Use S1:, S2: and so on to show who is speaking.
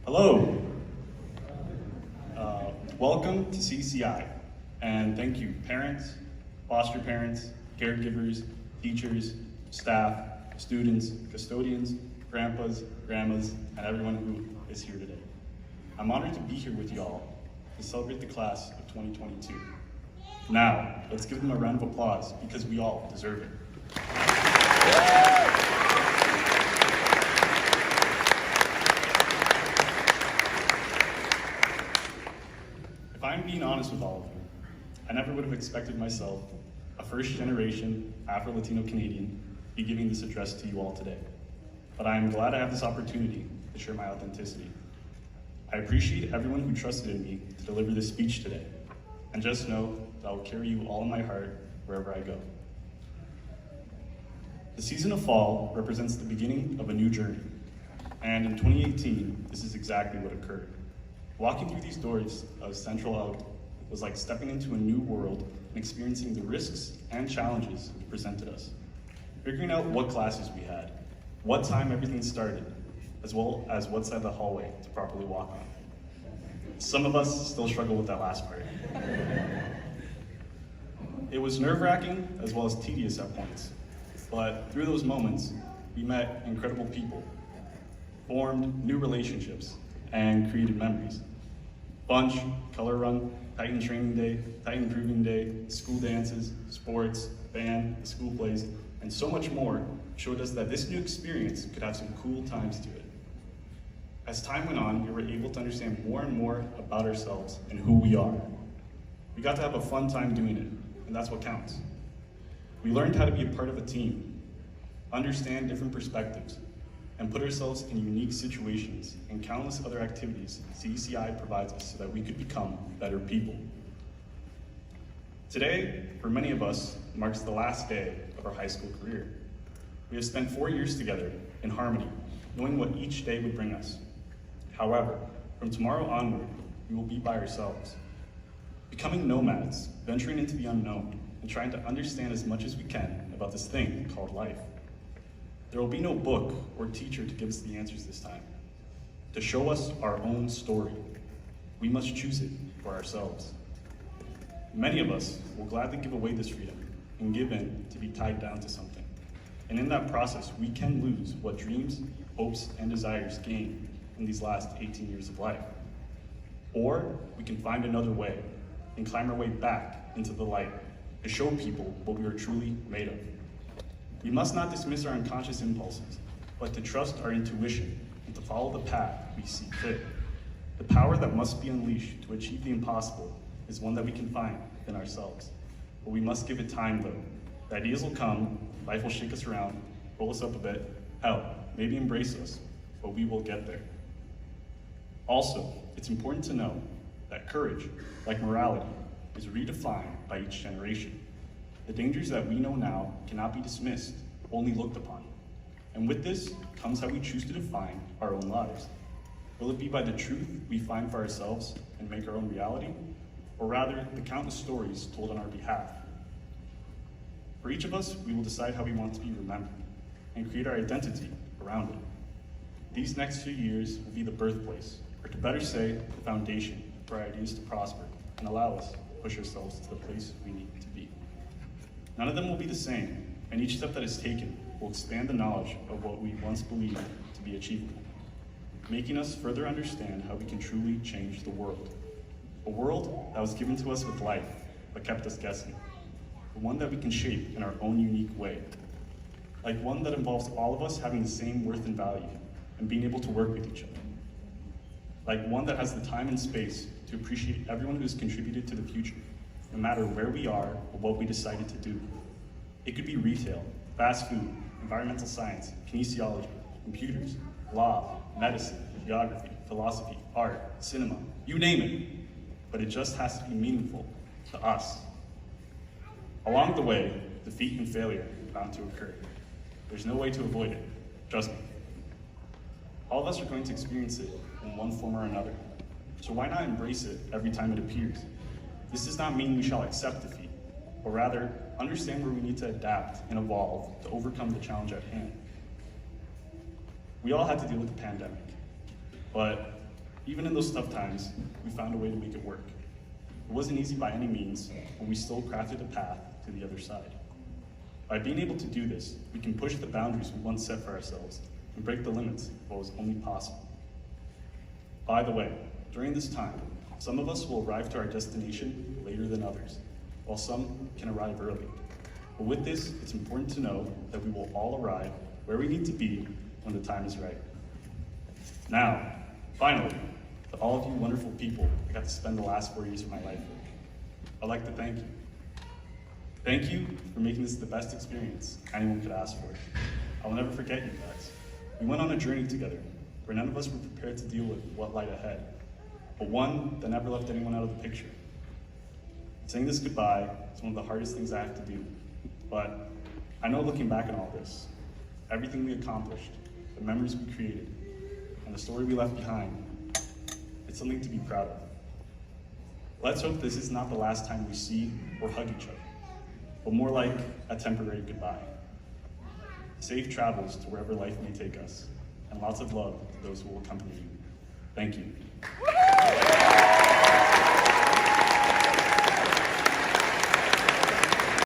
S1: Hello. Welcome to CECI, and thank you, parents, foster parents, caregivers, teachers, staff, students, custodians, grandpas, grandmas, and everyone who is here today. I'm honored to be here with y'all to celebrate the class of 2022. Now, let's give them a round of applause because we all deserve it. If I'm being honest with all of you, I never would have expected myself, a first-generation Afro-Latino Canadian, be giving this address to you all today. But I am glad I have this opportunity to share my authenticity. I appreciate everyone who trusted in me to deliver this speech today, and just know that I will carry you all in my heart wherever I go. The season of fall represents the beginning of a new journey, and in 2018, this is exactly what occurred. Walking through these doors of Central Elk was like stepping into a new world and experiencing the risks and challenges it presented us. Figuring out what classes we had, what time everything started, as well as what side of the hallway to properly walk on. Some of us still struggle with that last part. It was nerve-wracking as well as tedious at points, but through those moments, we met incredible people, formed new relationships, and created memories. Bunch, color run, Titan training day, Titan proving day, school dances, sports, band, school plays, and so much more showed us that this new experience could have some cool times to it. As time went on, we were able to understand more and more about ourselves and who we are. We got to have a fun time doing it, and that's what counts. We learned how to be a part of a team, understand different perspectives, and put ourselves in unique situations and countless other activities CECI provides us so that we could become better people. Today, for many of us, marks the last day of our high school career. We have spent 4 years together in harmony, knowing what each day would bring us. However, from tomorrow onward, we will be by ourselves, becoming nomads, venturing into the unknown, and trying to understand as much as we can about this thing called life. There will be no book or teacher to give us the answers this time. To show us our own story, we must choose it for ourselves. Many of us will gladly give away this freedom and give in to be tied down to something. And in that process, we can lose what dreams, hopes, and desires gain in these last 18 years of life. Or we can find another way and climb our way back into the light to show people what we are truly made of. We must not dismiss our unconscious impulses, but to trust our intuition and to follow the path we see fit. The power that must be unleashed to achieve the impossible is one that we can find within ourselves. But we must give it time though. The ideas will come, life will shake us around, roll us up a bit, hell, maybe embrace us, but we will get there. Also, it's important to know that courage, like morality, is redefined by each generation. The dangers that we know now cannot be dismissed, only looked upon. And with this comes how we choose to define our own lives. Will it be by the truth we find for ourselves and make our own reality? Or rather, the countless stories told on our behalf? For each of us, we will decide how we want to be remembered and create our identity around it. These next few years will be the birthplace, or to better say, the foundation for our ideas to prosper and allow us to push ourselves to the place we need to be. None of them will be the same, and each step that is taken will expand the knowledge of what we once believed to be achievable, making us further understand how we can truly change the world. A world that was given to us with life, but kept us guessing. One that we can shape in our own unique way. Like one that involves all of us having the same worth and value, and being able to work with each other. Like one that has the time and space to appreciate everyone who has contributed to the future, no matter where we are or what we decided to do. It could be retail, fast food, environmental science, kinesiology, computers, law, medicine, geography, philosophy, art, cinema, you name it. But it just has to be meaningful to us. Along the way, defeat and failure are bound to occur. There's no way to avoid it, trust me. All of us are going to experience it in one form or another. So why not embrace it every time it appears? This does not mean we shall accept defeat, but rather understand where we need to adapt and evolve to overcome the challenge at hand. We all had to deal with the pandemic, but Even in those tough times, we found a way to make it work. It wasn't easy by any means, but we still crafted a path to the other side. By being able to do this, we can push the boundaries we once set for ourselves and break the limits of what was only possible. By the way, during this time, some of us will arrive to our destination later than others, while some can arrive early. But with this, it's important to know that we will all arrive where we need to be when the time is right. Now, finally, to all of you wonderful people I got to spend the last 4 years of my life with, I'd like to thank you. Thank you for making this the best experience anyone could ask for. I will never forget you guys. We went on a journey together where none of us were prepared to deal with what lied ahead, but one that never left anyone out of the picture. Saying this goodbye is one of the hardest things I have to do, but I know looking back on all this, everything we accomplished, the memories we created, and the story we left behind, it's something to be proud of. Let's hope this is not the last time we see or hug each other, but more like a temporary goodbye. Safe travels to wherever life may take us, and lots of love to those who will accompany you. Thank you.